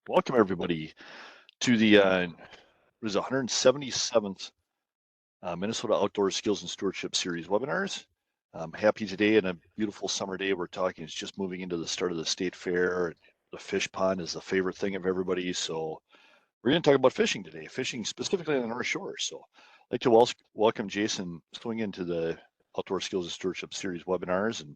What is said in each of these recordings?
Welcome everybody to the what is it, 177th Minnesota Outdoor Skills and Stewardship Series webinars. I'm happy today and a beautiful summer day. We're talking, it's just moving into the start of the state fair. The fish pond is the favorite thing of everybody. So we're going to talk about fishing today, fishing specifically on the North Shore. So I'd like to welcome Jason Swingen to the Outdoor Skills and Stewardship Series webinars, and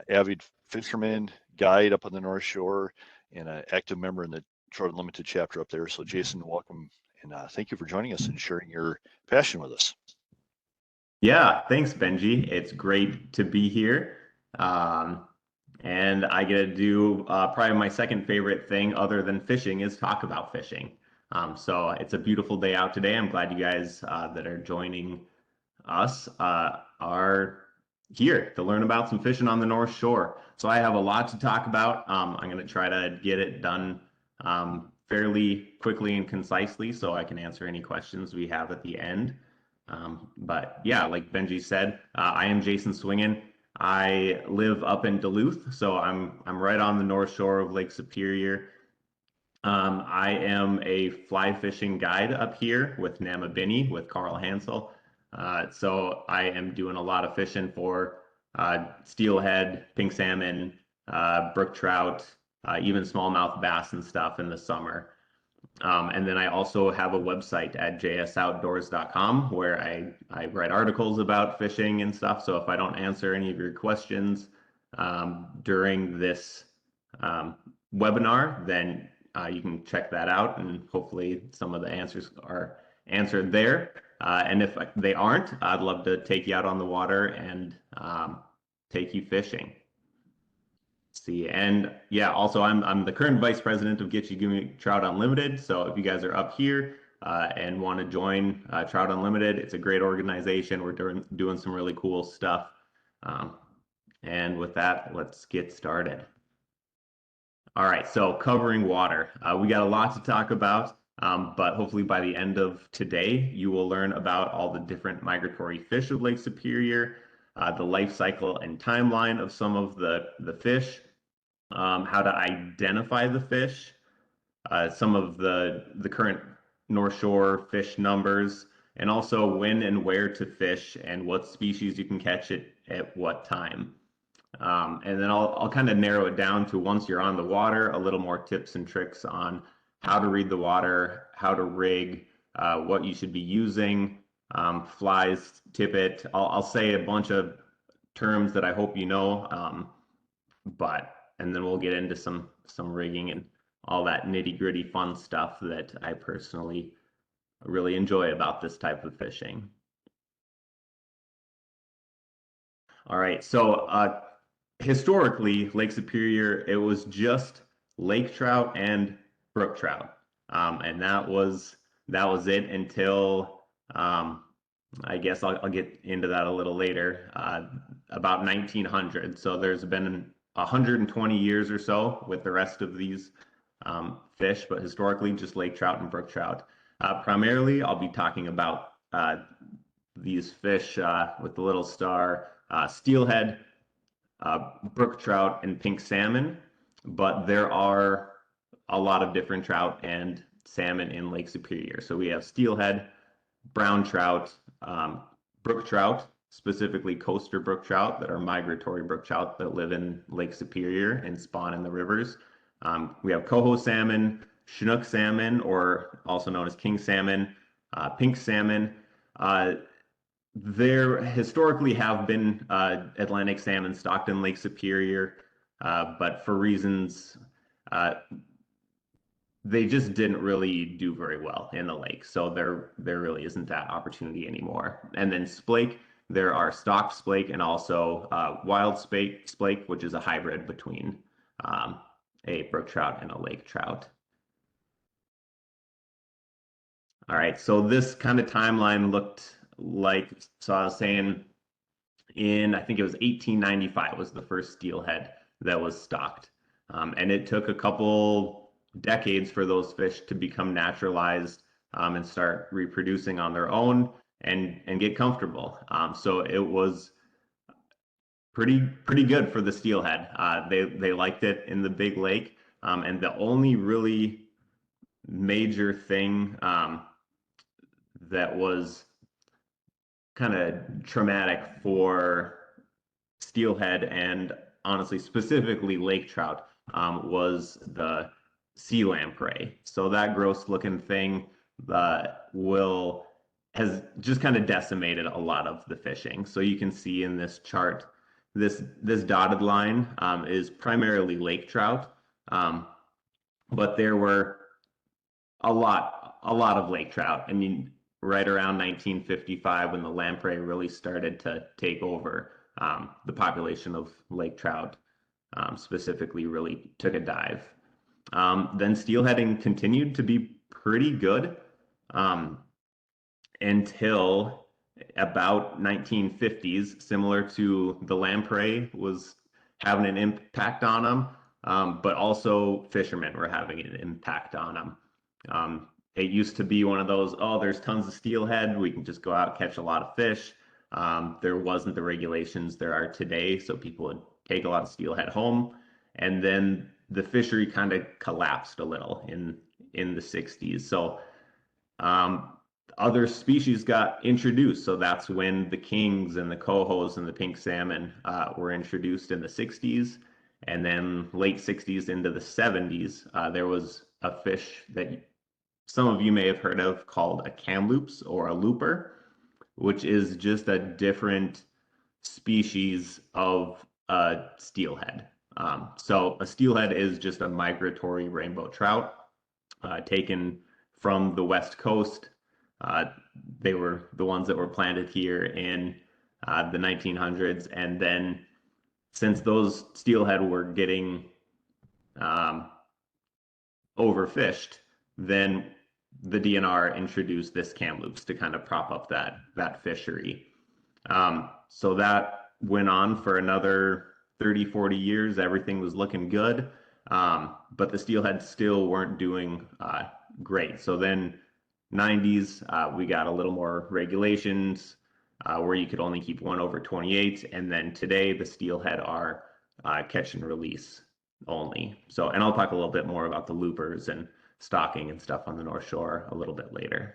avid fisherman, guide up on the North Shore, and an active member in the Trout Unlimited chapter up there. So Jason, welcome, and thank you for joining us and sharing your passion with us. Yeah, thanks, Benji. It's great to be here. And I get to do probably my second favorite thing other than fishing is talk about fishing. So it's a beautiful day out today. I'm glad you guys that are joining us are here to learn about some fishing on the North Shore. So I have a lot to talk about. I'm going to try to get it done fairly quickly and concisely so I can answer any questions we have at the end. But yeah, like Benji said, I am Jason Swingen. I live up in Duluth, so I'm right on the North Shore of Lake Superior. I am a fly fishing guide up here with Namabini with Carl Hansel. So I am doing a lot of fishing for steelhead, pink salmon, brook trout, even smallmouth bass and stuff in the summer. And then I also have a website at jsoutdoors.com where I write articles about fishing and stuff. So if I don't answer any of your questions during this webinar, then you can check that out, and hopefully some of the answers are answered there. And if they aren't, I'd love to take you out on the water and take you fishing. See, and yeah, also I'm the current vice president of Get You Gimme Trout Unlimited. So if you guys are up here and want to join Trout Unlimited, it's a great organization. We're doing some really cool stuff. And with that, let's get started. All right, so covering water. We got a lot to talk about, but hopefully by the end of today, you will learn about all the different migratory fish of Lake Superior, the life cycle and timeline of some of the fish, how to identify the fish, some of the current North Shore fish numbers, and also when and where to fish and what species you can catch it at what time. And then I'll kind of narrow it down to, once you're on the water, a little more tips and tricks on how to read the water, how to rig, what you should be using, flies, tippet. I'll say a bunch of terms that I hope you know, and then we'll get into some rigging and all that nitty gritty fun stuff that I personally really enjoy about this type of fishing. All right, so historically, Lake Superior, it was just lake trout and brook trout, and that was it until I guess I'll get into that a little later. About 1900. So there's been 120 years or so with the rest of these fish, but historically just lake trout and brook trout. Primarily, I'll be talking about these fish with the little star, steelhead, brook trout, and pink salmon, but there are a lot of different trout and salmon in Lake Superior. So we have steelhead, brown trout, brook trout, specifically coaster brook trout that are migratory brook trout that live in Lake Superior and spawn in the rivers. We have coho salmon, Chinook salmon, or also known as king salmon, pink salmon. There historically have been Atlantic salmon stocked in Lake Superior, but for reasons they just didn't really do very well in the lake. So there really isn't that opportunity anymore. And then splake, there are stocked splake and also wild splake, which is a hybrid between a brook trout and a lake trout. All right, so this kind of timeline looked like, so I was saying I think it was 1895 was the first steelhead that was stocked. And it took a couple decades for those fish to become naturalized and start reproducing on their own and get comfortable. So it was pretty good for the steelhead. They liked it in the big lake, and the only really major thing that was kind of traumatic for steelhead and honestly, specifically lake trout, was the sea lamprey. So that gross looking thing will has just kind of decimated a lot of the fishing. So you can see in this chart, this dotted line is primarily lake trout, um, but there were a lot of lake trout. I mean, right around 1955 when the lamprey really started to take over, the population of lake trout specifically really took a dive. Then steelheading continued to be pretty good um, until about 1950s, similar to the lamprey was having an impact on them, but also fishermen were having an impact on them. It used to be one of those, oh, there's tons of steelhead, we can just go out catch a lot of fish. There wasn't the regulations there are today, so people would take a lot of steelhead home, and then the fishery kind of collapsed a little in the 60s. So um, other species got introduced. So that's when the kings and the cohos and the pink salmon were introduced in the 60s. And then late 60s into the 70s, there was a fish that some of you may have heard of called a kamloops or a looper, which is just a different species of steelhead. So a steelhead is just a migratory rainbow trout taken from the West Coast. Uh, they were the ones that were planted here in the 1900s. And then since those steelhead were getting um, overfished, then the DNR introduced this kamloops to kind of prop up that fishery. So that went on for another 30, 40 years. Everything was looking good. But the steelhead still weren't doing great. So then 90s, we got a little more regulations where you could only keep one over 28. And then today, the steelhead are catch and release only. So, and I'll talk a little bit more about the loopers and stocking and stuff on the North Shore a little bit later.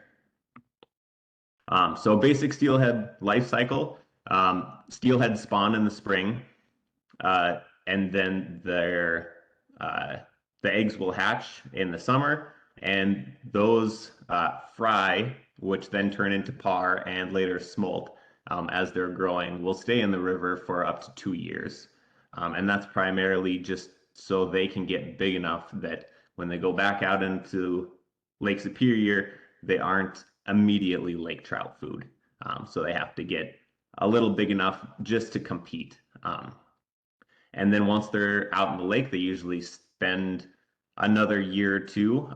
So basic steelhead life cycle. Steelhead spawn in the spring, and then the eggs will hatch in the summer, and those fry, which then turn into parr and later smolt as they're growing, will stay in the river for up to 2 years. And that's primarily just so they can get big enough that when they go back out into Lake Superior, they aren't immediately lake trout food. So they have to get a little big enough just to compete. And then once they're out in the lake, they usually spend another year or two,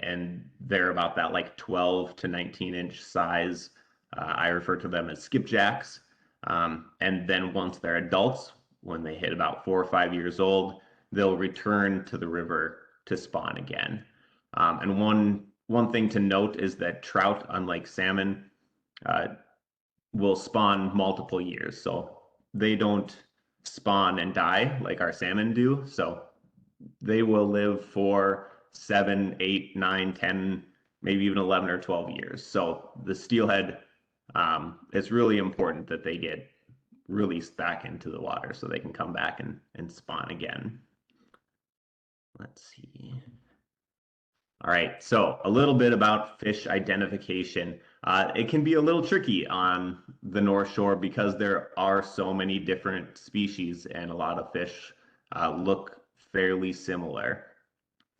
and they're about that like 12 to 19-inch size. I refer to them as skipjacks. And then once they're adults, when they hit about 4 or 5 years old, they'll return to the river to spawn again. And one thing to note is that trout, unlike salmon, will spawn multiple years. So they don't spawn and die like our salmon do. So they will live for 7, 8, 9, 10, maybe even 11 or 12 years. So the steelhead, it's really important that they get released back into the water so they can come back and spawn again. Let's see. All right, so a little bit about fish identification. It can be a little tricky on the North Shore because there are so many different species and a lot of fish look fairly similar.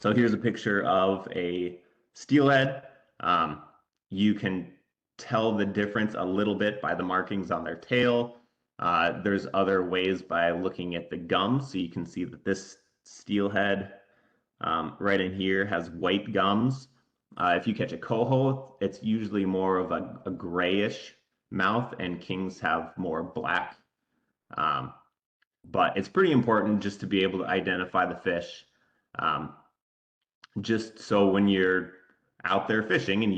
So here's a picture of a steelhead. You can tell the difference a little bit by the markings on their tail. There's other ways by looking at the gums. So you can see that this steelhead right in here has white gums. If you catch a coho, it's usually more of a grayish mouth, and kings have more black. But it's pretty important just to be able to identify the fish. Just so when you're out there fishing and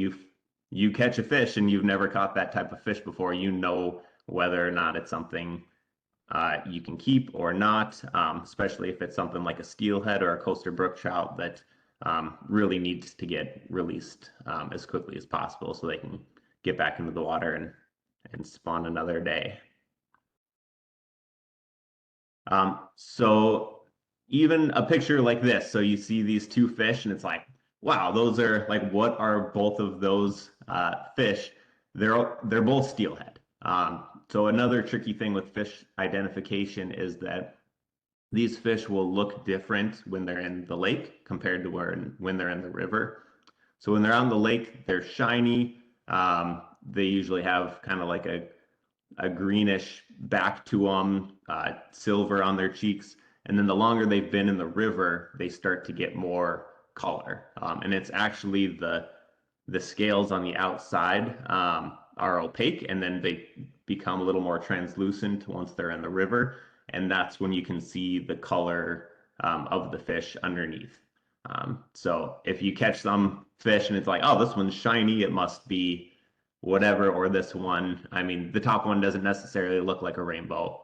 you catch a fish and you've never caught that type of fish before, you know whether or not it's something you can keep or not, especially if it's something like a steelhead or a coastal brook trout that really needs to get released as quickly as possible so they can get back into the water and spawn another day. So even a picture like this, so you see these two fish and it's like, wow, those are like, what are both of those fish? They're both steelhead. So another tricky thing with fish identification is that these fish will look different when they're in the lake compared to when they're in the river. So when they're on the lake, they're shiny. They usually have kind of like a greenish back to them, silver on their cheeks. And then the longer they've been in the river, they start to get more color. And it's actually the scales on the outside are opaque, and then they become a little more translucent once they're in the river. And that's when you can see the color of the fish underneath. So if you catch some fish and it's like, oh, this one's shiny, it must be whatever, or this one. I mean, the top one doesn't necessarily look like a rainbow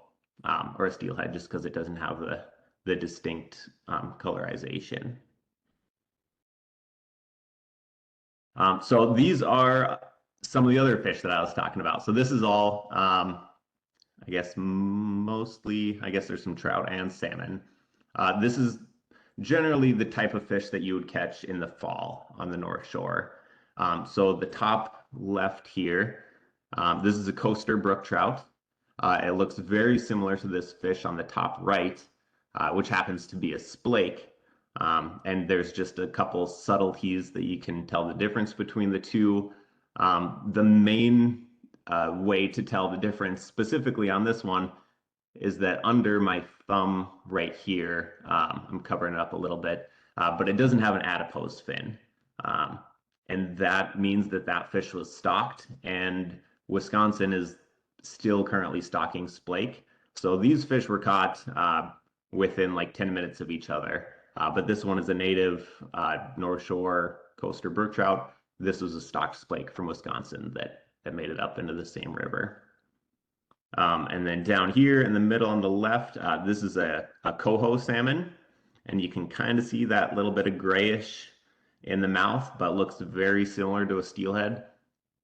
or a steelhead just because it doesn't have the distinct colorization. So these are some of the other fish that I was talking about. So this is all, I guess, mostly, I guess there's some trout and salmon. This is generally the type of fish that you would catch in the fall on the North Shore. So the top left here, this is a coaster brook trout. It looks very similar to this fish on the top right, which happens to be a splake. And there's just a couple subtleties that you can tell the difference between the two. The main way to tell the difference specifically on this one is that under my thumb right here, I'm covering it up a little bit, but it doesn't have an adipose fin. And that means that that fish was stocked, and Wisconsin is still currently stocking splake. So these fish were caught within like 10 minutes of each other. But this one is a native North Shore coaster brook trout. This was a stocked splake from Wisconsin that made it up into the same river. And then down here in the middle on the left, this is a coho salmon. And you can kind of see that little bit of grayish in the mouth, but looks very similar to a steelhead.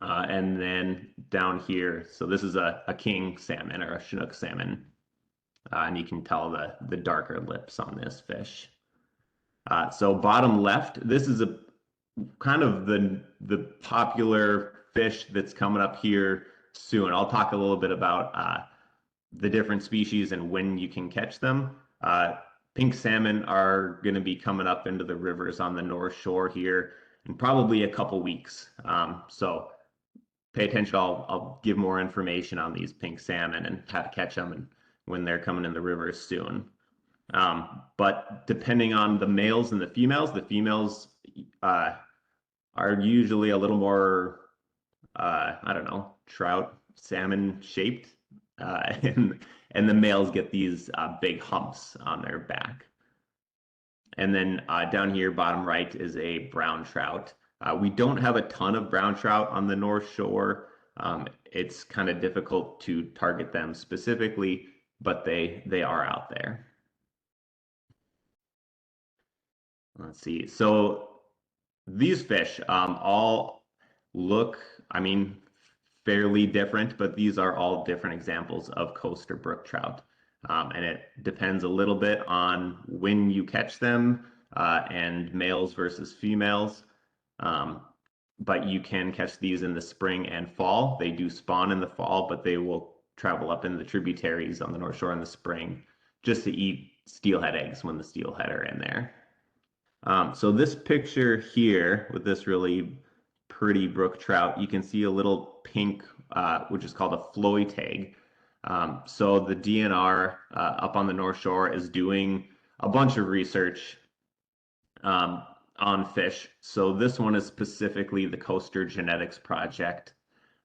And then down here, so this is a king salmon or a Chinook salmon. And you can tell the darker lips on this fish. So bottom left, this is a kind of the popular fish that's coming up here soon. I'll talk a little bit about the different species and when you can catch them. Pink salmon are going to be coming up into the rivers on the North Shore here in probably a couple weeks. So pay attention. I'll give more information on these pink salmon and how to catch them and when they're coming in the rivers soon. But depending on the males and the females are usually a little more, I don't know, trout, salmon shaped, and the males get these big humps on their back. And then down here, bottom right, is a brown trout. We don't have a ton of brown trout on the North Shore. It's kind of difficult to target them specifically, but they are out there. Let's see. So these fish all look, I mean, fairly different, but these are all different examples of coaster brook trout. And it depends a little bit on when you catch them and males versus females. But you can catch these in the spring and fall. They do spawn in the fall, but they will travel up in the tributaries on the North Shore in the spring just to eat steelhead eggs when the steelhead are in there. So this picture here with this really pretty brook trout, you can see a little pink, which is called a floy tag. So the DNR up on the North Shore is doing a bunch of research on fish. So this one is specifically the Coaster Genetics Project.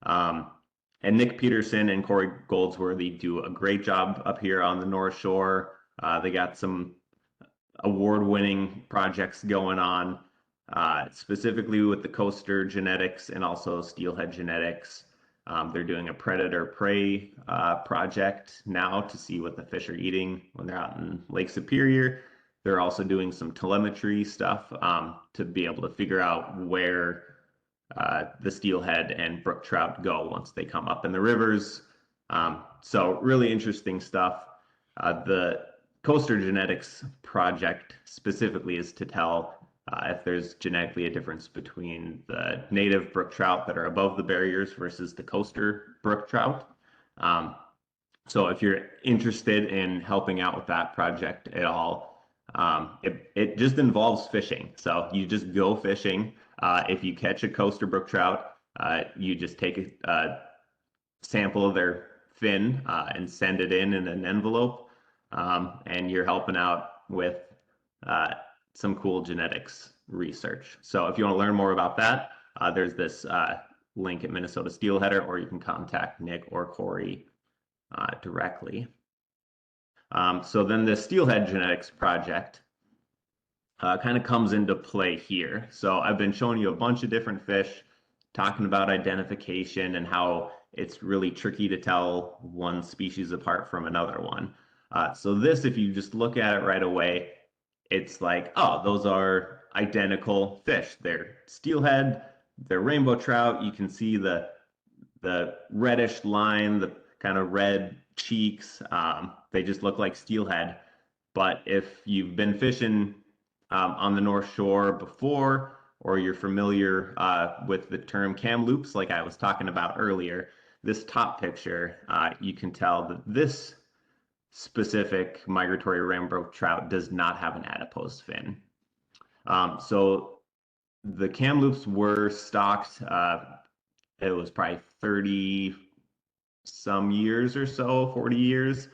And Nick Peterson and Corey Goldsworthy do a great job up here on the North Shore. They got some award-winning projects going on, specifically with the coaster genetics and also steelhead genetics. They're doing a predator-prey project now to see what the fish are eating when they're out in Lake Superior. They're also doing some telemetry stuff to be able to figure out where the steelhead and brook trout go once they come up in the rivers. So really interesting stuff. The Coaster Genetics project specifically is to tell if there's genetically a difference between the native brook trout that are above the barriers versus the coaster brook trout. Um, so if you're interested in helping out with that project at all, it just involves fishing. So you just go fishing. If you catch a coaster brook trout, you just take a sample of their fin and send it in an envelope, and you're helping out with uh, some cool genetics research. So if you want to learn more about that, there's this link at Minnesota Steelheader, or you can contact Nick or Corey directly. So then the Steelhead Genetics Project kind of comes into play here. So I've been showing you a bunch of different fish, talking about identification and how it's really tricky to tell one species apart from another one. So this, if you just look at it right away, it's like, oh, those are identical fish. They're steelhead, they're rainbow trout. You can see the reddish line, the kind of red cheeks. They just look like steelhead. But if you've been fishing on the North Shore before, or you're familiar with the term kamloops, like I was talking about earlier, this top picture, you can tell that this specific migratory rainbow trout does not have an adipose fin. So the kamloops were stocked, it was probably 30 some years or so, 40 years,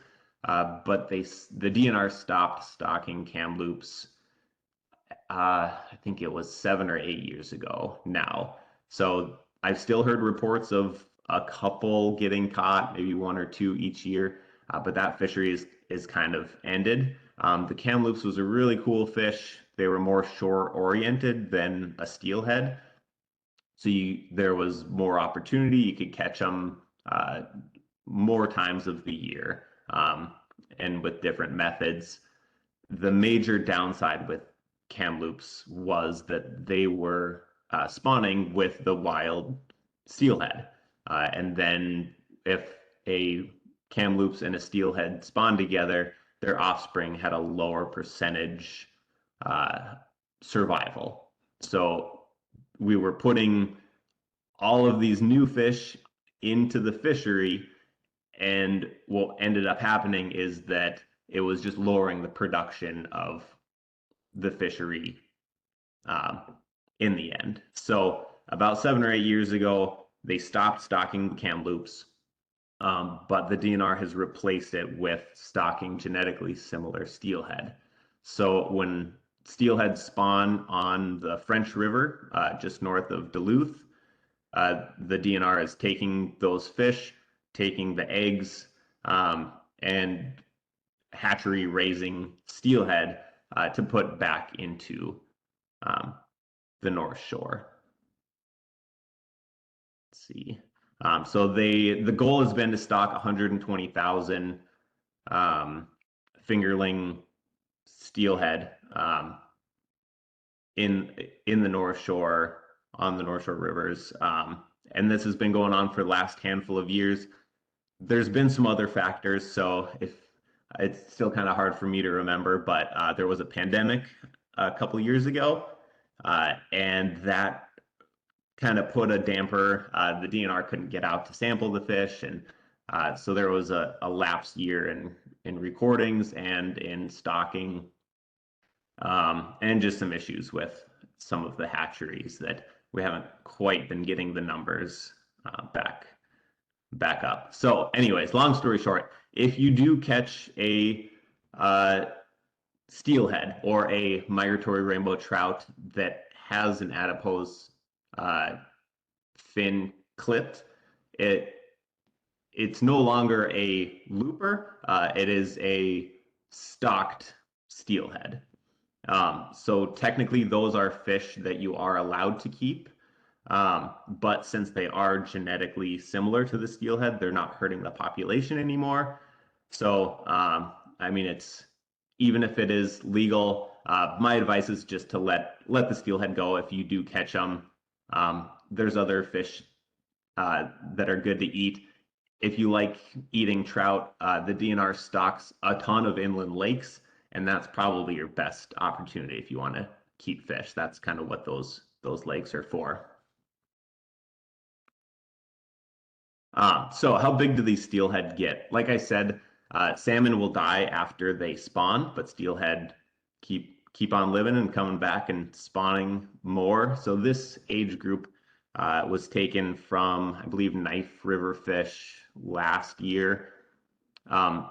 but the DNR stopped stocking kamloops. I think it was 7 or 8 years ago now. So I've still heard reports of a couple getting caught, maybe one or two each year, but that fishery is kind of ended. The kamloops was a really cool fish. They were more shore oriented than a steelhead. So there was more opportunity. You could catch them more times of the year, and with different methods. The major downside with kamloops was that they were spawning with the wild steelhead. And then if a kamloops and a steelhead spawned together, their offspring had a lower percentage survival. So we were putting all of these new fish into the fishery, and what ended up happening is that it was just lowering the production of the fishery in the end. So about 7 or 8 years ago, they stopped stocking kamloops, but the DNR has replaced it with stocking genetically similar steelhead. So when steelhead spawn on the French River, just north of Duluth, the DNR is taking those fish, taking the eggs, and hatchery raising steelhead to put back into the North Shore. Let's see. So the goal has been to stock 120,000 fingerling steelhead in the North Shore, on the North Shore rivers. And this has been going on for the last handful of years. There's been some other factors, so if it's still kind of hard for me to remember, but there was a pandemic a couple years ago, and that kind of put a damper. The DNR couldn't get out to sample the fish, and so there was a lapse year in recordings and in stocking, and just some issues with some of the hatcheries that we haven't quite been getting the numbers back up. So anyways, long story short, if you do catch a steelhead or a migratory rainbow trout that has an adipose fin clipped, it's no longer a looper. It is a stocked steelhead. So technically those are fish that you are allowed to keep. But since they are genetically similar to the steelhead, they're not hurting the population anymore. So, I mean, it's even if it is legal, my advice is just to let the steelhead go if you do catch them. There's other fish that are good to eat. If you like eating trout, the DNR stocks a ton of inland lakes, and that's probably your best opportunity if you want to keep fish. That's kind of what those lakes are for. So how big do these steelhead get? Like I said, salmon will die after they spawn, but steelhead keep on living and coming back and spawning more. So this age group was taken from, I believe, Knife River fish last year.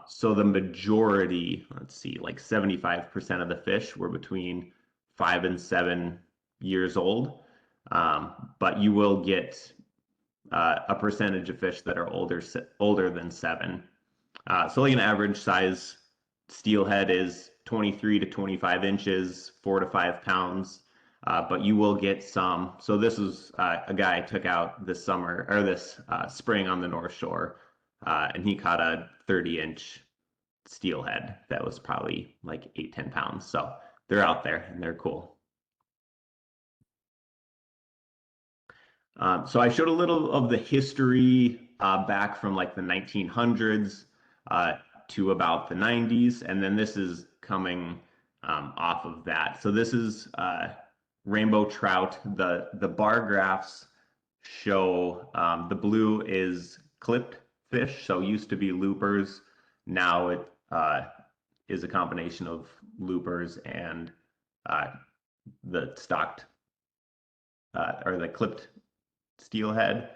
So the majority, let's see, like 75% of the fish were between 5 and 7 years old. But you will get a percentage of fish that are older than 7. So like an average size steelhead is 23 to 25 inches, 4 to 5 pounds. But you will get some. So this is a guy I took out this summer or this spring on the North Shore, and he caught a 30-inch steelhead that was probably like 8, 10 pounds. So they're out there and they're cool. So I showed a little of the history back from like the 1900s to about the 90s, and then this is coming off of that. So this is rainbow trout. The bar graphs show the blue is clipped fish, so used to be loopers. Now it is a combination of loopers and the stocked or the clipped steelhead.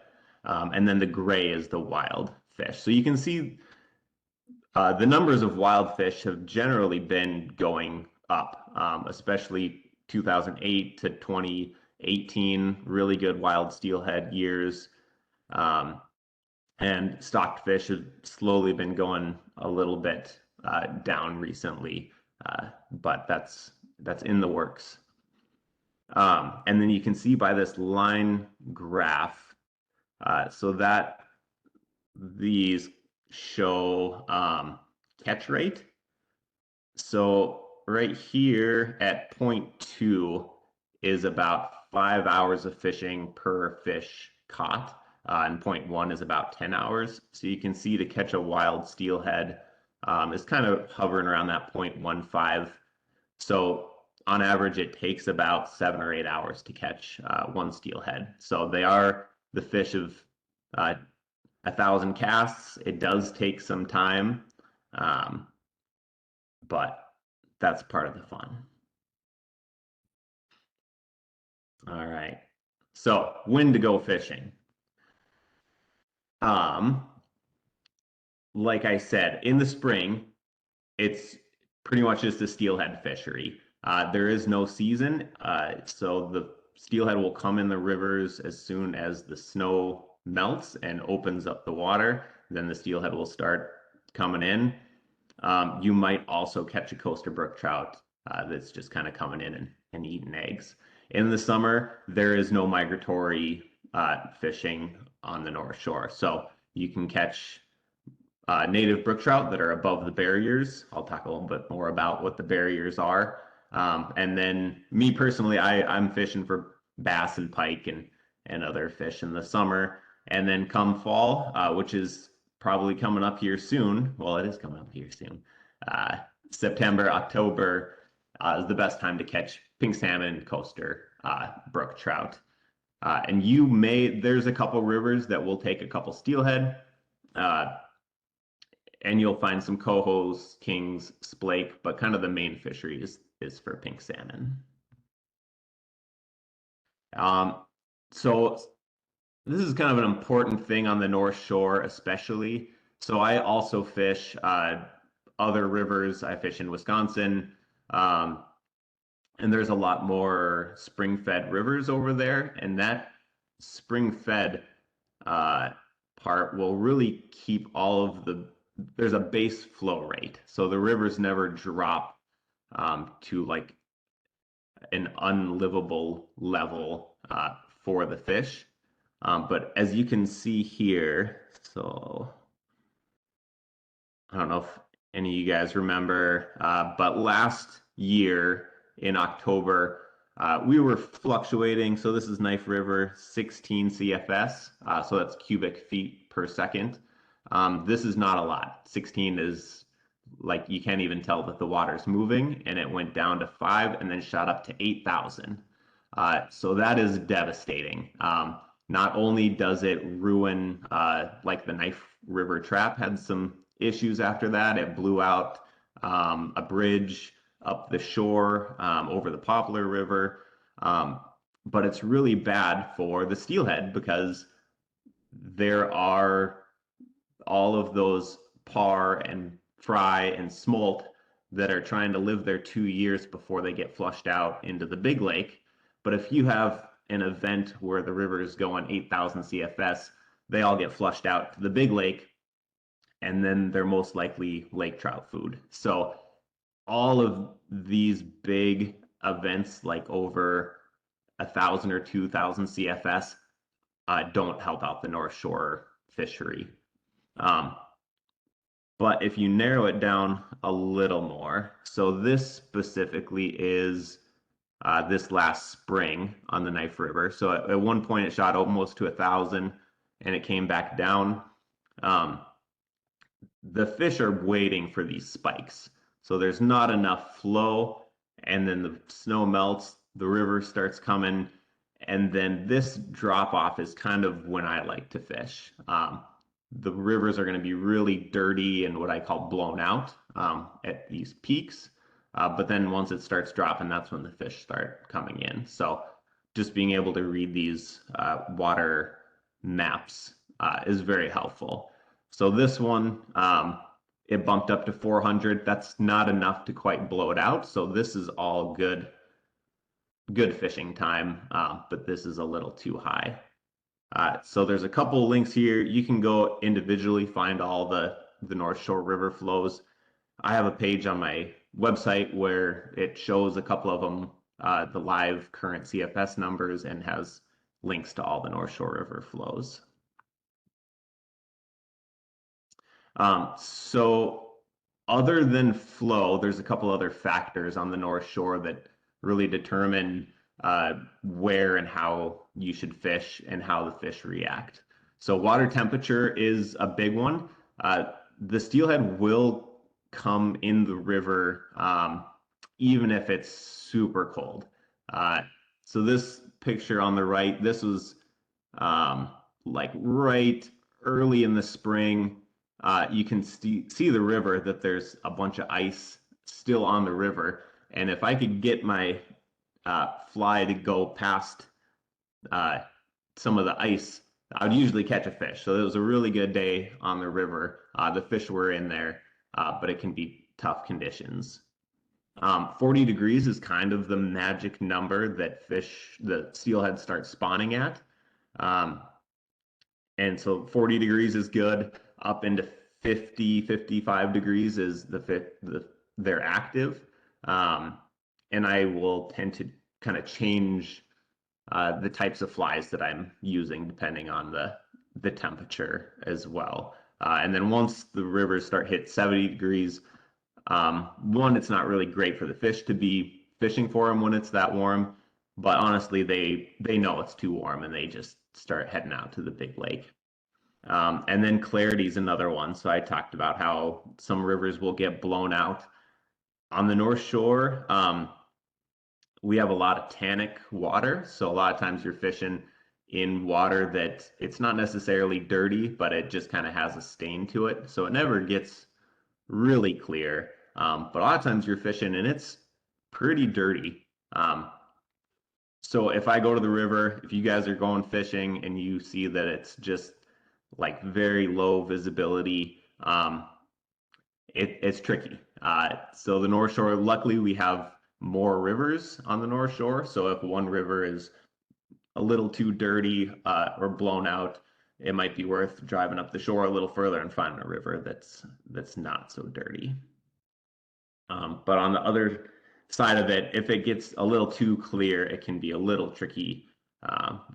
And then the gray is the wild fish. So you can see the numbers of wild fish have generally been going up, especially 2008 to 2018, really good wild steelhead years. And stocked fish have slowly been going a little bit down recently, but that's in the works. And then you can see by this line graph, so that these show catch rate. So right here at 0.2 is about 5 hours of fishing per fish caught, and 0.1 is about 10 hours. So you can see to catch a wild steelhead is kind of hovering around that 0.15. So on average, it takes about 7 or 8 hours to catch one steelhead. So they are the fish of 1,000 casts. It does take some time, but that's part of the fun. All right. So when to go fishing? Like I said, in the spring, it's pretty much just a steelhead fishery. There is no season, so the steelhead will come in the rivers as soon as the snow melts and opens up the water. Then the steelhead will start coming in. You might also catch a coastal brook trout that's just kind of coming in and eating eggs. In the summer, there is no migratory fishing on the North Shore, so you can catch native brook trout that are above the barriers. I'll talk a little bit more about what the barriers are. And then me personally, I'm fishing for bass and pike and other fish in the summer. And then come fall, which is probably coming up here soon. Well, it is coming up here soon. September, October is the best time to catch pink salmon, coaster, brook trout. And there's a couple rivers that will take a couple steelhead. And you'll find some cohos, kings, splake, but kind of the main fishery is for pink salmon. So this is kind of an important thing on the North Shore, especially. So I also fish other rivers. I fish in Wisconsin, and there's a lot more spring-fed rivers over there, and that spring-fed part will really keep all of there's a base flow rate. So the rivers never drop to like an unlivable level for the fish. But as you can see here, so I don't know if any of you guys remember, but last year in October, we were fluctuating. So this is Knife River, 16 CFS, so that's cubic feet per second. This is not a lot. 16 is like you can't even tell that the water's moving, and it went down to 5 and then shot up to 8,000. So that is devastating. Not only does it ruin, like the Knife River trap had some issues after that, it blew out a bridge up the shore over the Poplar River. Um, but it's really bad for the steelhead because there are all of those par and fry and smolt that are trying to live there 2 years before they get flushed out into the big lake. But if you have an event where the river is going 8,000 CFS, they all get flushed out to the big lake, and then they're most likely lake trout food. So all of these big events, like over 1,000 or 2,000 CFS, don't help out the North Shore fishery. Um, but if you narrow it down a little more, so this specifically is this last spring on the Knife River. So at one point it shot almost to 1,000 and it came back down. Um, the fish are waiting for these spikes. So there's not enough flow, and then the snow melts, the river starts coming, and then this drop off is kind of when I like to fish. The rivers are going to be really dirty and what I call blown out at these peaks. But then once it starts dropping, that's when the fish start coming in. So just being able to read these water maps is very helpful. So this one, it bumped up to 400. That's not enough to quite blow it out. So this is all good fishing time, but this is a little too high. So there's a couple links here. You can go individually find all the North Shore river flows. I have a page on my website where it shows a couple of them, the live current CFS numbers, and has links to all the North Shore river flows. So other than flow, there's a couple other factors on the North Shore that really determine where and how you should fish and how the fish react. So water temperature is a big one. The steelhead will come in the river even if it's super cold. So this picture on the right, this was like right early in the spring. You can see the river, that there's a bunch of ice still on the river. And if I could get my fly to go past some of the ice, I would usually catch a fish. So it was a really good day on the river. The fish were in there, but it can be tough conditions. 40 degrees is kind of the magic number that the steelhead start spawning at. And so 40 degrees is good. Up into 50, 55 degrees is they're active. And I will tend to kind of change the types of flies that I'm using depending on the temperature as well. And then once the rivers start hit 70 degrees, one, it's not really great for the fish to be fishing for them when it's that warm. But honestly, they know it's too warm and they just start heading out to the big lake. And then clarity is another one. So I talked about how some rivers will get blown out. On the North Shore, we have a lot of tannic water. So a lot of times you're fishing in water that it's not necessarily dirty, but it just kind of has a stain to it. So it never gets really clear. But a lot of times you're fishing and it's pretty dirty. So if I go to the river, if you guys are going fishing and you see that it's just like very low visibility, it's tricky. So the North Shore, luckily we have more rivers on the North Shore. So if one river is a little too dirty or blown out, it might be worth driving up the shore a little further and finding a river that's not so dirty. But on the other side of it, if it gets a little too clear, it can be a little tricky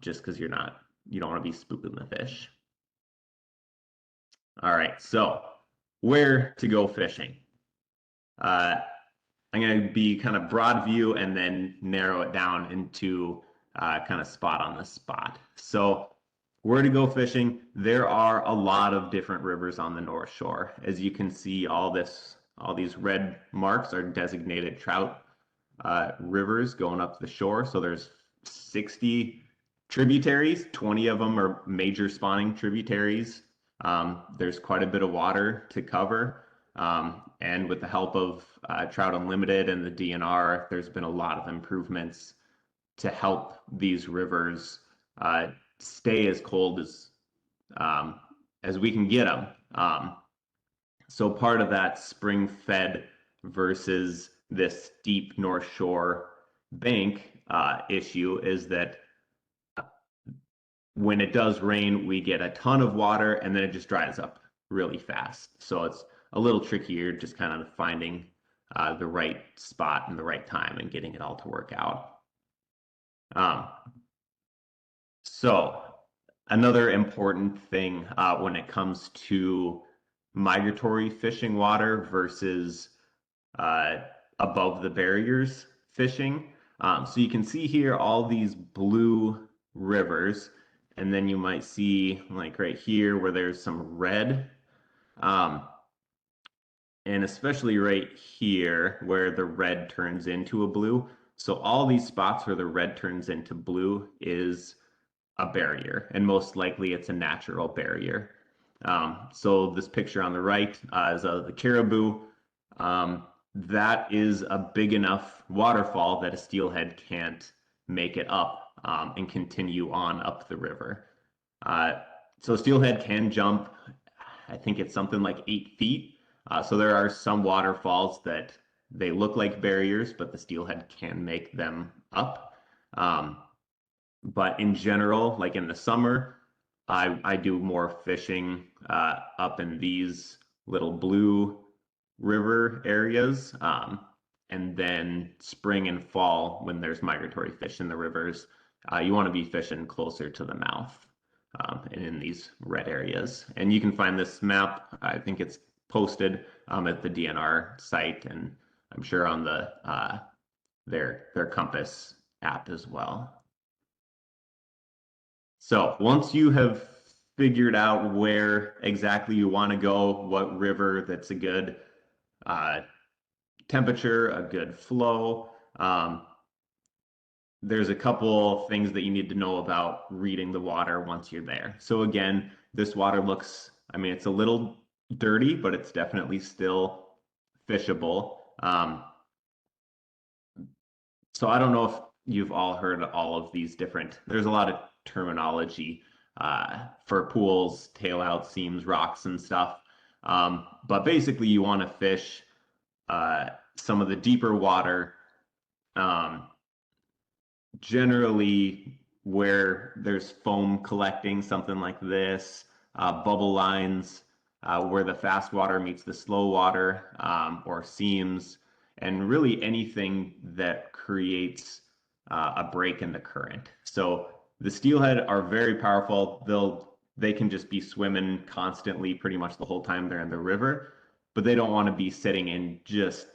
just because you don't want to be spooking the fish. All right, so where to go fishing? Uh, I'm going to be kind of broad view and then narrow it down into kind of spot on the spot. So where to go fishing? There are a lot of different rivers on the North Shore. As you can see, all these red marks are designated trout rivers going up the shore. So there's 60 tributaries. 20 of them are major spawning tributaries. There's quite a bit of water to cover. And with the help of Trout Unlimited and the DNR, there's been a lot of improvements to help these rivers stay as cold um, as we can get them. So part of that spring fed versus this deep North Shore bank issue is that when it does rain, we get a ton of water and then it just dries up really fast. So it's a little trickier just kind of finding the right spot and the right time and getting it all to work out. Um, so another important thing when it comes to migratory fishing water versus uh, above the barriers fishing. So you can see here all these blue rivers, and then you might see like right here where there's some red. Um, and especially right here where the red turns into a blue. So all these spots where the red turns into blue is a barrier, and most likely it's a natural barrier. So this picture on the right is of the caribou. That is a big enough waterfall that a steelhead can't make it up and continue on up the river. Uh, so steelhead can jump, I think it's something like 8 feet. So there are some waterfalls that they look like barriers, but the steelhead can make them up. Um, but in general, like in the summer, I do more fishing up in these little blue river areas. And then spring and fall, when there's migratory fish in the rivers, you want to be fishing closer to the mouth and in these red areas. And you can find this map. I think it's posted at the DNR site, and I'm sure on the their Compass app as well. So once you have figured out where exactly you want to go, what river that's a good uh, temperature, a good flow, there's a couple things that you need to know about reading the water once you're there. So again, this water looks, I mean, it's a little dirty, but it's definitely still fishable. So I don't know if you've all heard all of these different, there's a lot of terminology for pools, tail out, seams, rocks, and stuff. But basically, you want to fish some of the deeper water, um, generally where there's foam collecting, something like this, bubble lines, where the fast water meets the slow water, or seams, and really anything that creates a break in the current. So the steelhead are very powerful. They can just be swimming constantly pretty much the whole time they're in the river, but they don't want to be sitting in just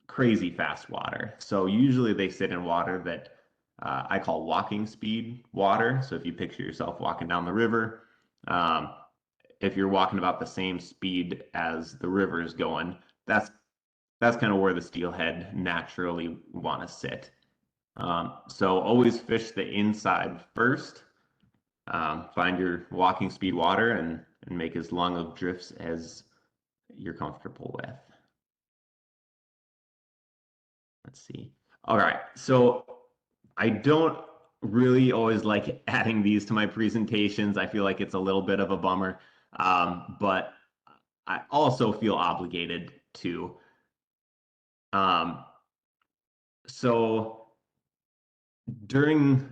crazy fast water. So usually they sit in water that I call walking speed water. So if you picture yourself walking down the river, um, if you're walking about the same speed as the river is going, that's kind of where the steelhead naturally want to sit. So always fish the inside first. Find your walking speed water and make as long of drifts as you're comfortable with. Let's see. All right. So I don't really always like adding these to my presentations. I feel like it's a little bit of a bummer. But I also feel obligated to. Um, so during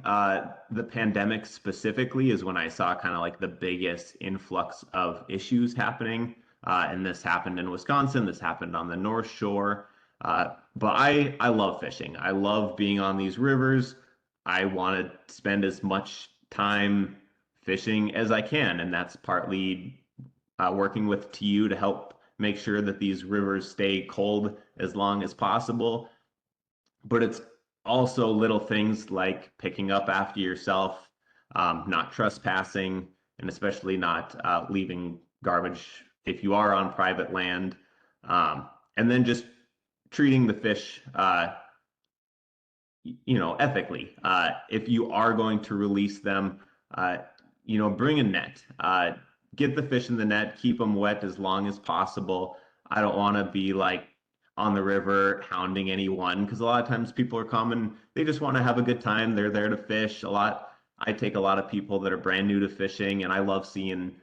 the pandemic specifically is when I saw kind of like the biggest influx of issues happening. And this happened in Wisconsin. This happened on the North Shore. But I love fishing. I love being on these rivers. I want to spend as much time fishing as I can, and that's partly working with TU to help make sure that these rivers stay cold as long as possible. But it's also little things like picking up after yourself, not trespassing, and especially not leaving garbage if you are on private land. And then just treating the fish, ethically. If you are going to release them, bring a net. Get the fish in the net, keep them wet as long as possible. I don't want to be like on the river hounding anyone because a lot of times people are coming, they just want to have a good time. They're there to fish. I take a lot of people that are brand new to fishing, and I love seeing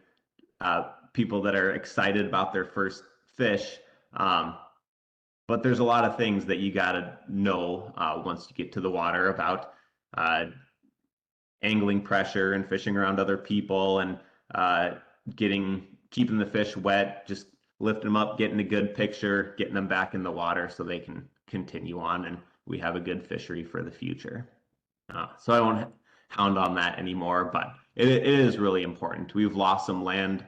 people that are excited about their first fish. Um, but there's a lot of things that you got to know once you get to the water about uh, angling pressure and fishing around other people and uh, keeping the fish wet, just lifting them up, getting a good picture, getting them back in the water so they can continue on and we have a good fishery for the future. So I won't hound on that anymore, but it is really important. We've lost some land,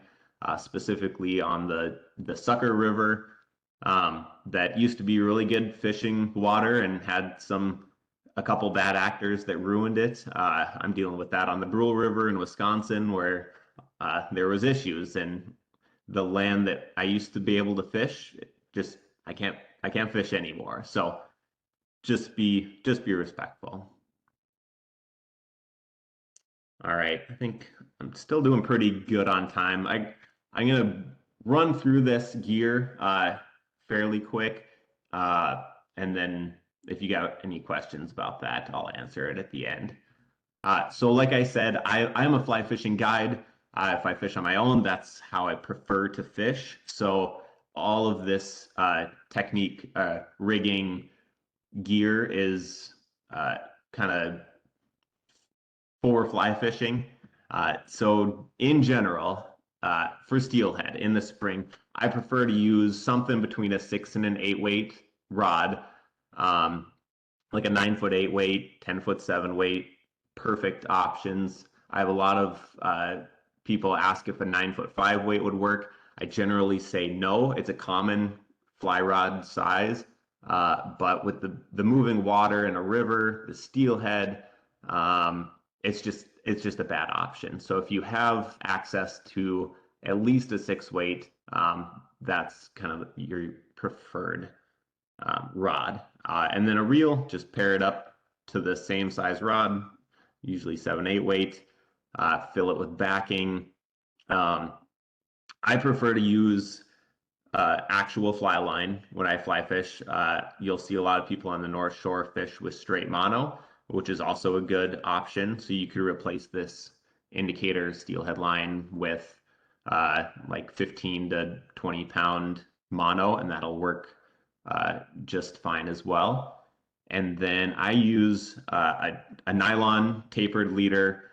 specifically on the Sucker River, that used to be really good fishing water and had a couple bad actors that ruined it. I'm dealing with that on the Brule River in Wisconsin, where there was issues, and the land that I used to be able to fish, just I can't fish anymore. So just be respectful. All right, I think I'm still doing pretty good on time. I'm gonna run through this gear fairly quick, and then if you got any questions about that, I'll answer it at the end. So like I said, I'm a fly fishing guide. If I fish on my own, that's how I prefer to fish. So all of this technique, rigging, gear is kind of for fly fishing. So in general, for steelhead in the spring, I prefer to use something between a 6 and an 8 weight rod, um, like a 9 foot 8 weight, 10 foot 7 weight, perfect options. I have a lot of people ask if a 9 foot 5 weight would work. I generally say no. It's a common fly rod size, but with the moving water in a river, the steelhead, um, it's just a bad option. So if you have access to at least a 6 weight, that's kind of your preferred rod. And then a reel, just pair it up to the same size rod, usually 7/8 weight. Fill it with backing. Um, I prefer to use actual fly line when I fly fish. You'll see a lot of people on the North Shore fish with straight mono, which is also a good option. So you could replace this indicator steelhead line with like 15 to 20 pound mono, and that'll work just fine as well. And then I use a nylon tapered leader.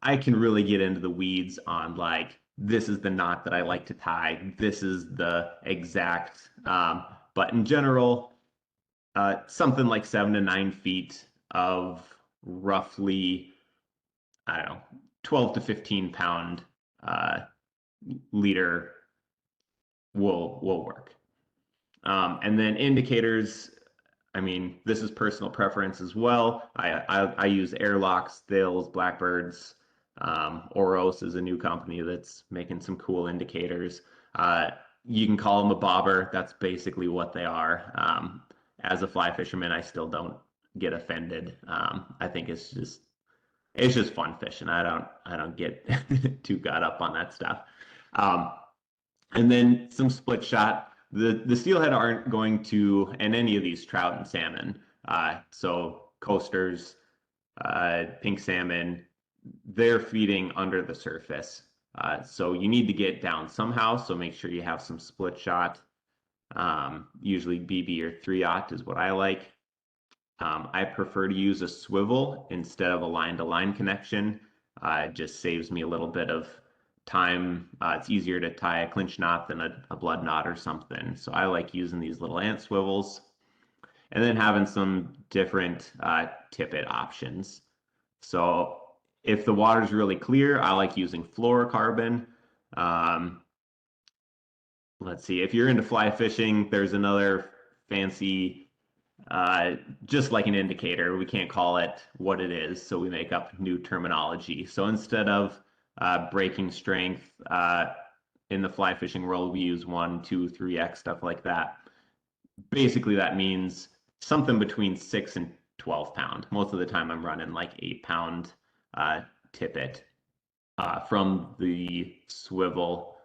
I can really get into the weeds on like this is the knot that I like to tie. This is the exact. But in general, something like 7 to 9 feet of roughly, I don't know, 12 to 15 pound leader will work. And then indicators, I mean, this is personal preference as well. I use airlocks, thills, blackbirds. Oros is a new company that's making some cool indicators. You can call them a bobber. That's basically what they are. As a fly fisherman, I still don't get offended. I think it's just fun fishing. I don't get too got up on that stuff. Um, and then some split shot. The steelhead aren't going to, and any of these trout and salmon. So coasters, pink salmon, they're feeding under the surface. So you need to get down somehow. So make sure you have some split shot. Usually BB or 3/0 is what I like. I prefer to use a swivel instead of a line-to-line connection. It just saves me a little bit of time. It's easier to tie a clinch knot than a blood knot or something. So I like using these little ant swivels and then having some different tippet options. So if the water's really clear, I like using fluorocarbon. Um, let's see, if you're into fly fishing, there's another fancy, uh, just like an indicator. We can't call it what it is, so we make up new terminology. So instead of breaking strength, in the fly fishing world, we use 1, 2, 3x, stuff like that. Basically, that means something between 6 and 12 pound. Most of the time, I'm running like 8 pound tippet from the swivel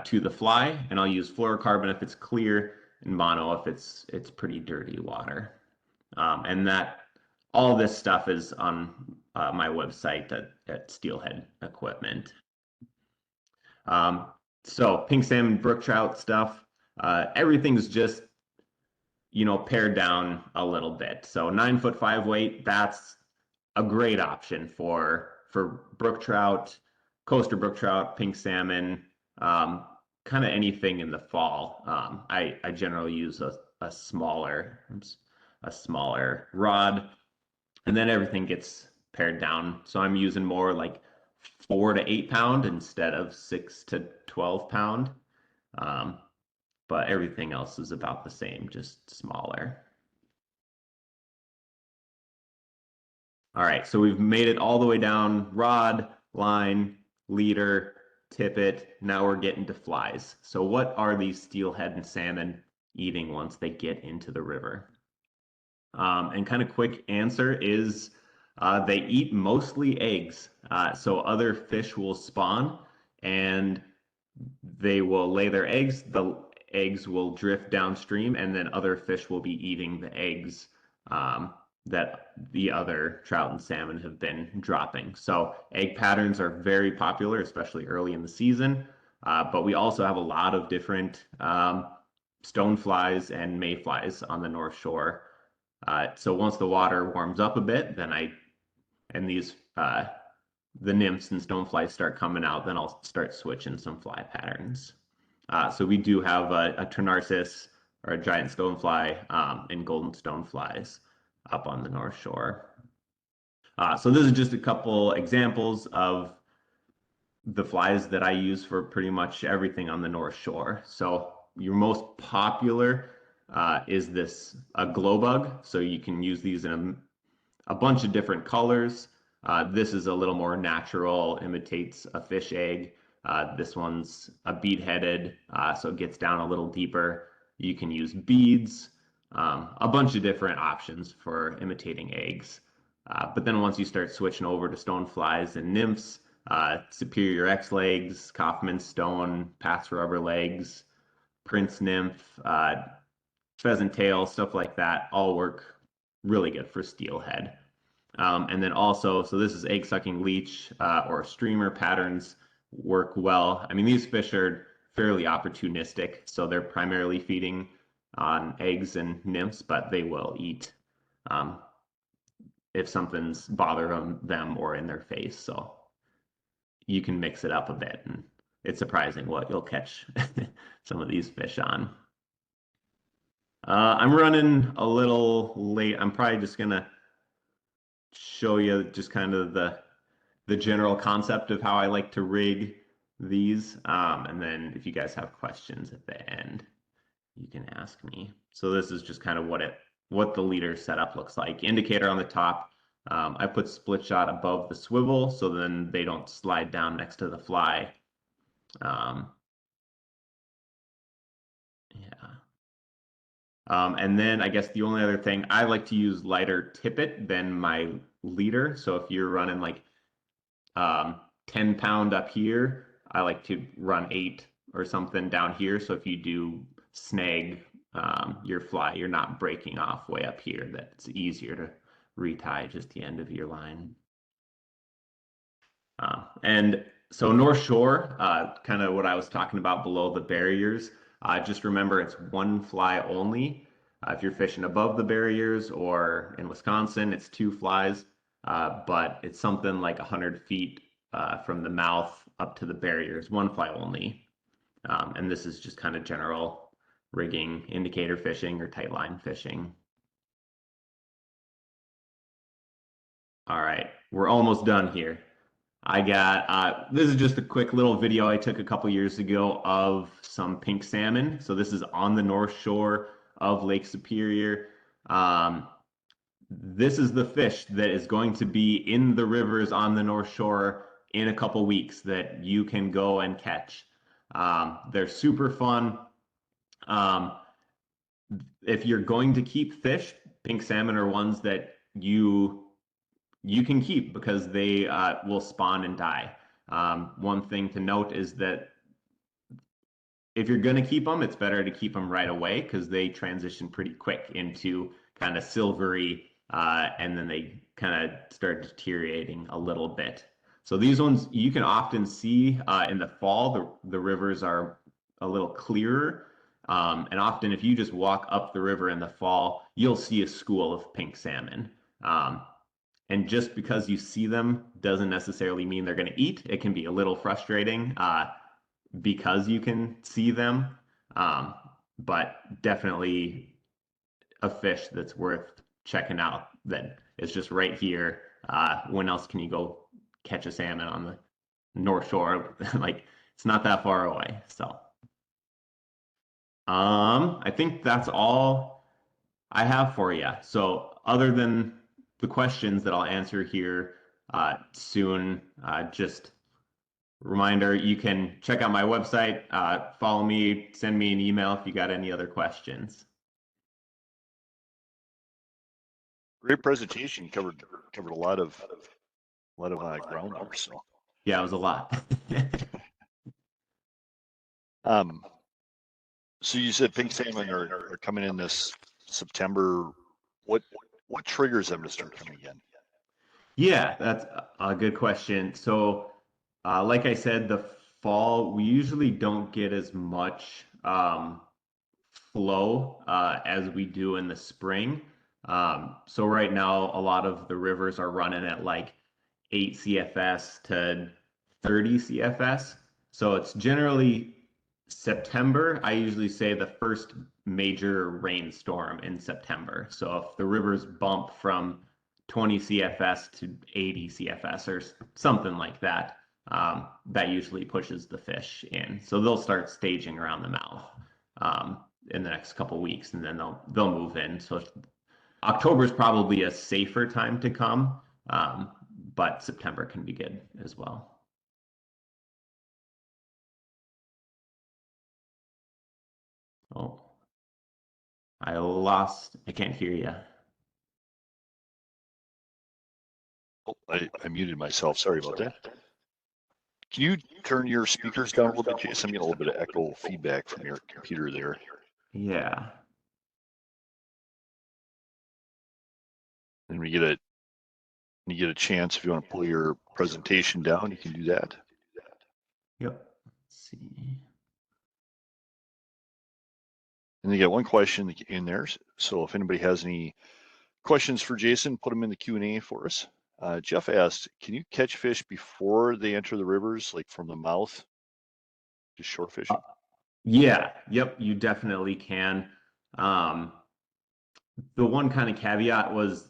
to the fly, and I'll use fluorocarbon if it's clear and mono if it's pretty dirty water. And that all this stuff is on my website at Steelhead Equipment. Um, so pink salmon, brook trout stuff, everything's just pared down a little bit. So 9 foot 5 weight, that's a great option for brook trout, coaster brook trout, pink salmon, um, kind of anything in the fall. I generally use a smaller a smaller rod, and then everything gets pared down. So I'm using more like 4 to 8 pound instead of 6 to 12 pound. Um, but everything else is about the same, just smaller. All right, so we've made it all the way down rod, line, leader, tippet. Now we're getting to flies. So what are these steelhead and salmon eating once they get into the river? And kind of quick answer is they eat mostly eggs. So other fish will spawn and they will lay their eggs. The eggs will drift downstream, and then other fish will be eating the eggs that the other trout and salmon have been dropping. So egg patterns are very popular, especially early in the season. But we also have a lot of different stoneflies and mayflies on the North Shore. So once the water warms up a bit, then these the nymphs and stoneflies start coming out, then I'll start switching some fly patterns. So we do have a Trinarcis or a giant stonefly and golden stoneflies up on the North Shore. So this is just a couple examples of the flies that I use for pretty much everything on the North Shore. So your most popular is this a glow bug. So you can use these in a bunch of different colors. This is a little more natural, imitates a fish egg. This one's a bead-headed, so it gets down a little deeper. You can use beads, a bunch of different options for imitating eggs. But then once you start switching over to stoneflies and nymphs, superior X legs, Kaufman stone, Pat's rubber legs, Prince nymph, pheasant tail, stuff like that, all work really good for steelhead. And then also, so this is egg sucking leech or streamer patterns work well. I mean, these fish are fairly opportunistic, so they're primarily feeding on eggs and nymphs, but they will eat um, if something's bothering them or in their face. So you can mix it up a bit, and it's surprising what you'll catch some of these fish on. I'm running a little late. I'm probably just gonna show you just kind of the general concept of how I like to rig these. And then if you guys have questions at the end, you can ask me. So this is just kind of what the leader setup looks like. Indicator on the top. I put split shot above the swivel so then they don't slide down next to the fly. Yeah. And then I guess the only other thing, I like to use lighter tippet than my leader. So if you're running like 10 pound up here, I like to run 8 or something down here. So if you do snag your fly, you're not breaking off way up here. That's easier to retie just the end of your line. And so North Shore, kind of what I was talking about below the barriers, just remember it's one fly only. If you're fishing above the barriers or in Wisconsin, it's 2 flies, but it's something like 100 feet from the mouth up to the barriers, 1 fly only. And this is just kind of general rigging, indicator fishing or tight line fishing. All right, we're almost done here. I got this is just a quick little video I took a couple years ago of some pink salmon. So this is on the north shore of Lake Superior. Um, this is the fish that is going to be in the rivers on the North Shore in a couple weeks that you can go and catch. They're super fun. Um, if you're going to keep fish, pink salmon are ones that you can keep because they will spawn and die. One thing to note is that if you're going to keep them, it's better to keep them right away because they transition pretty quick into kind of silvery, and then they kind of start deteriorating a little bit. So these ones you can often see in the fall. The rivers are a little clearer, and often if you just walk up the river in the fall, you'll see a school of pink salmon. Um, and just because you see them doesn't necessarily mean they're going to eat. It can be a little frustrating. Because you can see them. Um, but definitely a fish that's worth checking out that is just right here. When else can you go catch a salmon on the North Shore? Like it's not that far away. So I think that's all I have for you. So other than the questions that I'll answer here soon, just reminder, you can check out my website, follow me, send me an email if you got any other questions. Great presentation. Covered a lot of ground there. So, Yeah, it was a lot. um, so you said pink salmon are coming in this September. What what triggers them to start coming in? Yeah, that's a good question. So, like I said, the fall, we usually don't get as much flow as we do in the spring. So right now, a lot of the rivers are running at like 8 CFS to 30 CFS. So it's generally September. I usually say the first major rainstorm in September. So if the rivers bump from 20 CFS to 80 CFS or something like that, that usually pushes the fish in. So they'll start staging around the mouth in the next couple weeks, and then they'll move in. So October is probably a safer time to come, but September can be good as well. Oh, I can't hear you. Oh, I muted myself. Sorry about that. Can you turn your speakers down a little bit, Jason? I'm getting a little bit of echo feedback from your computer there. Yeah. And when you get a chance, if you want to pull your presentation down, you can do that. Yep. Let's see. And you got one question in there. So if anybody has any questions for Jason, put them in the Q&A for us. Jeff asked, can you catch fish before they enter the rivers, like from the mouth, just shore fishing? Yeah. Yep. You definitely can. Um, the one kind of caveat was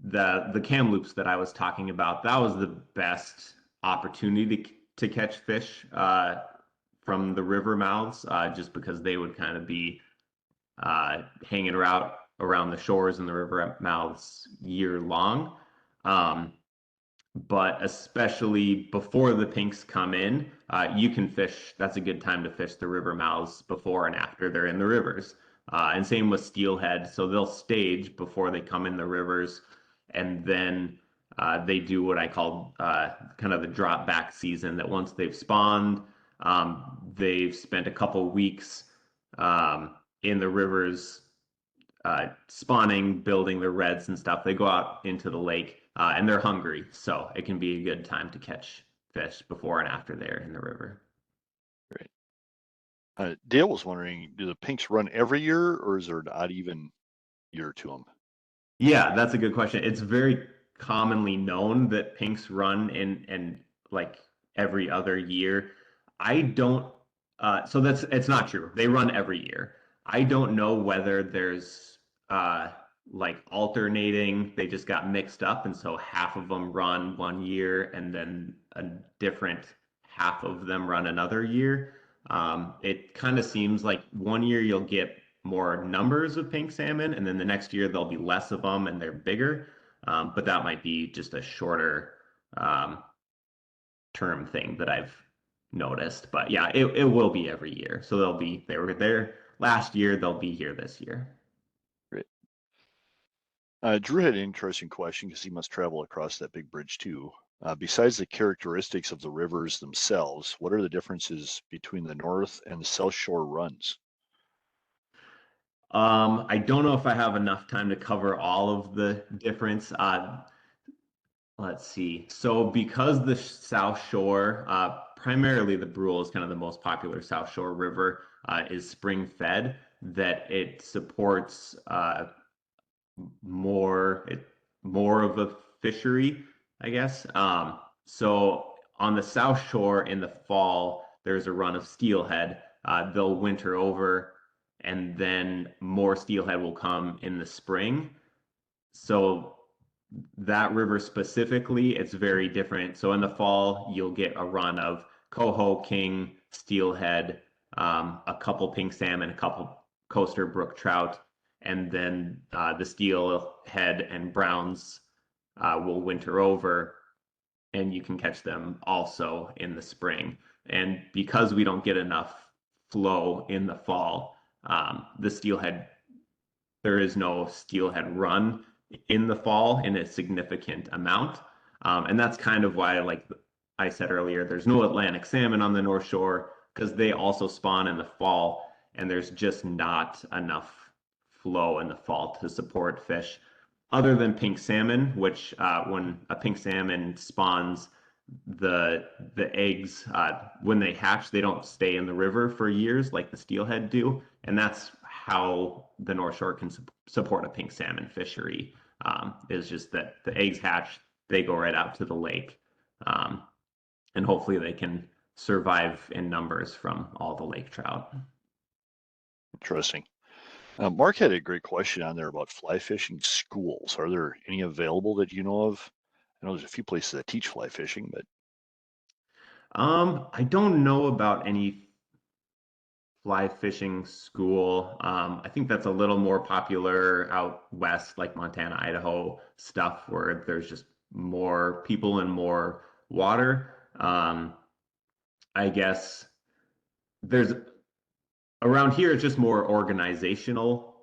the cam loops that I was talking about. That was the best opportunity to catch fish from the river mouths, just because they would kind of be hanging around the shores and the river mouths year long. Um, but especially before the pinks come in, you can fish. That's a good time to fish the river mouths before and after they're in the rivers. And same with steelhead. So they'll stage before they come in the rivers, and then they do what I call kind of the drop back season. That once they've spawned, they've spent a couple weeks in the rivers spawning, building their reds and stuff. They go out into the lake and they're hungry, so it can be a good time to catch fish before and after they're in the river. Great. Dale was wondering, do the pinks run every year, or is there an odd even year to them? Yeah, that's a good question. It's very commonly known that pinks run in like every other year. I don't so that's it's not true. They run every year. I don't know whether there's uh like alternating. They just got mixed up, and so half of them run one year, and then a different half of them run another year. It kind of seems like one year you'll get more numbers of pink salmon, and then the next year there'll be less of them and they're bigger. But that might be just a shorter um, term thing that I've noticed. But yeah, it will be every year. So they were there last year, they'll be here this year. Great. Drew had an interesting question because he must travel across that big bridge too. Besides the characteristics of the rivers themselves, what are the differences between the North and the South Shore runs? I don't know if I have enough time to cover all of the difference. Let's see. So because the South Shore, primarily the Brule is kind of the most popular South Shore river, is spring fed, that it supports more it more of a fishery, I guess. So on the South Shore in the fall, there's a run of steelhead. They'll winter over, and then more steelhead will come in the spring. So that river specifically, it's very different. So in the fall, you'll get a run of coho, king, steelhead, a couple pink salmon, a couple coaster brook trout, and then the steelhead and browns will winter over, and you can catch them also in the spring. And because we don't get enough flow in the fall, the steelhead there is no steelhead run in the fall in a significant amount. And that's kind of why, like I said earlier, there's no Atlantic salmon on the North Shore because they also spawn in the fall, and there's just not enough flow in the fall to support fish. Other than pink salmon, which when a pink salmon spawns, the eggs when they hatch, they don't stay in the river for years like the steelhead do, and that's how the North Shore can support a pink salmon fishery. Is just that the eggs hatch, they go right out to the lake, um, and hopefully they can survive in numbers from all the lake trout. Interesting. Mark had a great question on there about fly fishing schools. Are there any available that you know of? I know there's a few places that teach fly fishing, but I don't know about any fly fishing school. I think that's a little more popular out west, like Montana, Idaho stuff, where there's just more people and more water. I guess there's around here, it's just more organizational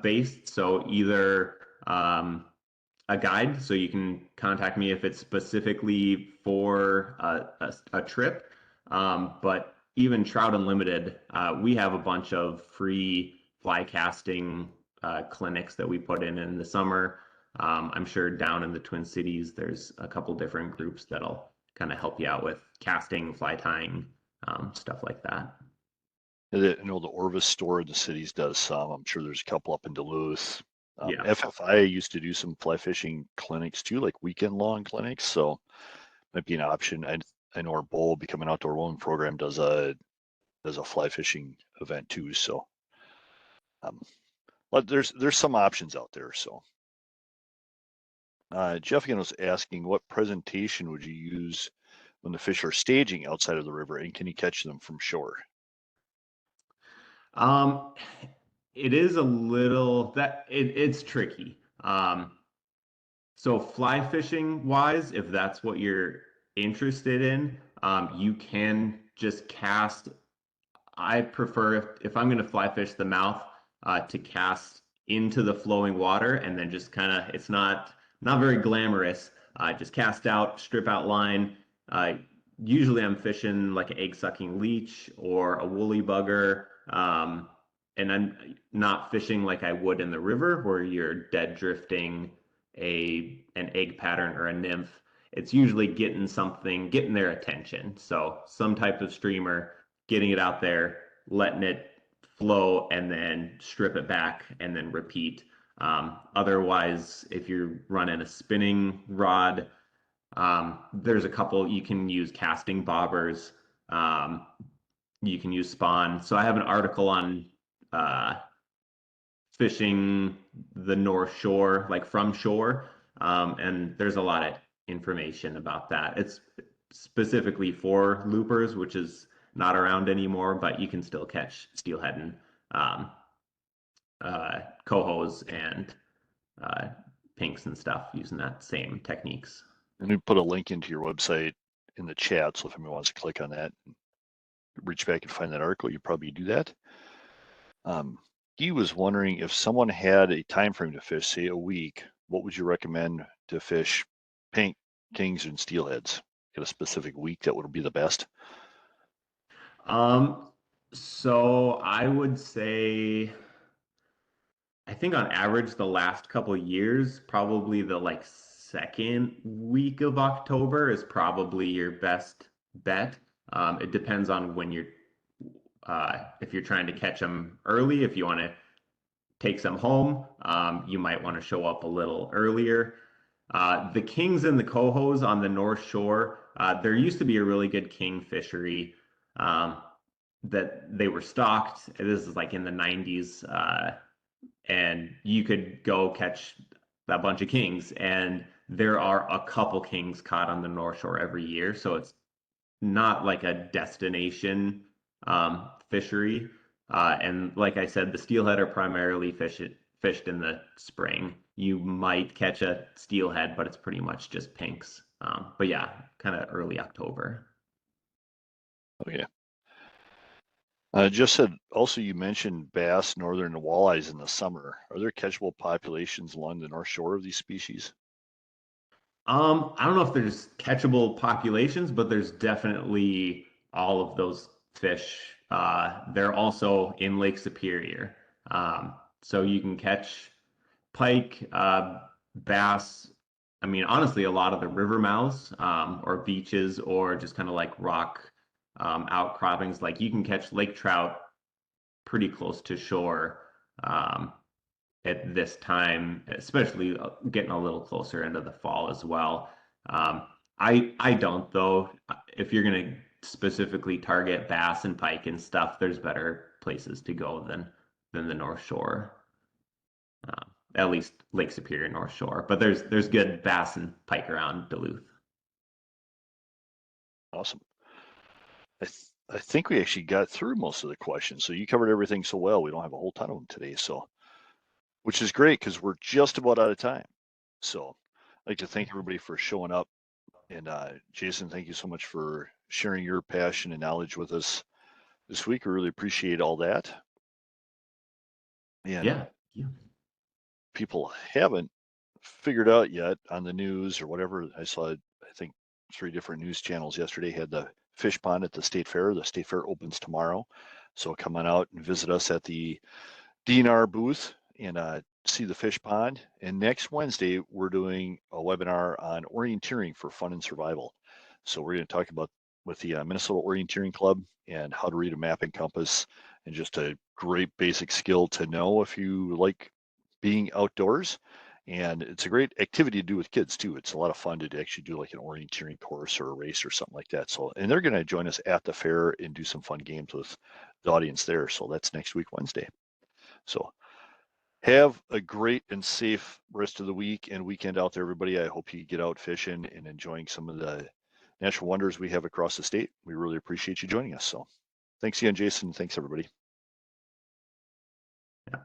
based. So either a guide, so you can contact me if it's specifically for a trip. But even Trout Unlimited, we have a bunch of free fly casting clinics that we put in the summer. I'm sure down in the Twin Cities, there's a couple different groups that'll kind of help you out with casting, fly tying, stuff like that. I know the Orvis store in the cities does some. I'm sure there's a couple up in Duluth. Yeah. FFI used to do some fly fishing clinics too, like weekend long clinics. So might be an option. I know our Bowl Become an Outdoor Woman program does a fly fishing event too. So um, but there's some options out there. So Jeff again was asking, what presentation would you use when the fish are staging outside of the river, and can you catch them from shore? Um, it is a little it's tricky. So fly fishing wise, if that's what you're interested in, you can just cast. I prefer if I'm going to fly fish the mouth, to cast into the flowing water and then just kind of it's not very glamorous. Just cast out, strip out line. Uh, Usually I'm fishing like an egg sucking leech or a woolly bugger. And I'm not fishing like I would in the river where you're dead drifting an egg pattern or a nymph. It's usually getting something, getting their attention. So some type of streamer, getting it out there, letting it flow, and then strip it back and then repeat. Otherwise, if you're running a spinning rod, there's a couple you can use casting bobbers. Um, you can use spawn. So I have an article on uh, fishing the North Shore, like from shore. And there's a lot of information about that. It's specifically for loopers, which is not around anymore, but you can still catch steelhead and um, cohos and uh, pinks and stuff using that same techniques. And we put a link into your website in the chat, so if anyone wants to click on that, reach back and find that article, you probably do that. He was wondering if someone had a time frame to fish, say a week, what would you recommend to fish pink, kings, and steelheads? Get a specific week that would be the best. Um, so I would say, I think on average, the last couple of years, probably the like second week of October is probably your best bet. It depends on when you're, if you're trying to catch them early, if you want to take some home, you might want to show up a little earlier. The kings and the cohos on the North Shore, there used to be a really good king fishery um, that they were stocked. This is like in the 90s, and you could go catch a bunch of kings. And there are a couple kings caught on the North Shore every year, so it's not like a destination fishery. And like I said, the steelhead are primarily fished in the spring. You might catch a steelhead, but it's pretty much just pinks. But yeah, kind of early October. Okay. Just said also you mentioned bass, northern, and walleyes in the summer. Are there catchable populations along the North Shore of these species? I don't know if there's catchable populations, but there's definitely all of those fish. They're also in Lake Superior. So you can catch pike, bass. I mean, honestly, a lot of the river mouths, or beaches, or just kind of like rock outcroppings. Like you can catch lake trout pretty close to shore at this time, especially getting a little closer into the fall as well. I don't though. If you're gonna specifically target bass and pike and stuff, there's better places to go than the North Shore. At least Lake Superior North Shore. But there's good bass and pike around Duluth. Awesome. I think we actually got through most of the questions. So you covered everything so well. We don't have a whole ton of them today. So, which is great because we're just about out of time. So I'd like to thank everybody for showing up. And Jason, thank you so much for sharing your passion and knowledge with us this week. We really appreciate all that. And Yeah. Yeah. people haven't figured out yet on the news or whatever. I saw, I think, 3 different news channels yesterday had the fish pond at the state fair. The state fair opens tomorrow. So come on out and visit us at the DNR booth and see the fish pond. And next Wednesday, we're doing a webinar on orienteering for fun and survival. So we're going to talk about with the Minnesota Orienteering Club and how to read a map and compass, and just a great basic skill to know if you like being outdoors. And it's a great activity to do with kids too. It's a lot of fun to actually do like an orienteering course or a race or something like that. So, and they're going to join us at the fair and do some fun games with the audience there. So that's next week, Wednesday. So have a great and safe rest of the week and weekend out there, everybody. I hope you get out fishing and enjoying some of the natural wonders we have across the state. We really appreciate you joining us. So thanks again, Jason. Thanks, everybody. Yeah.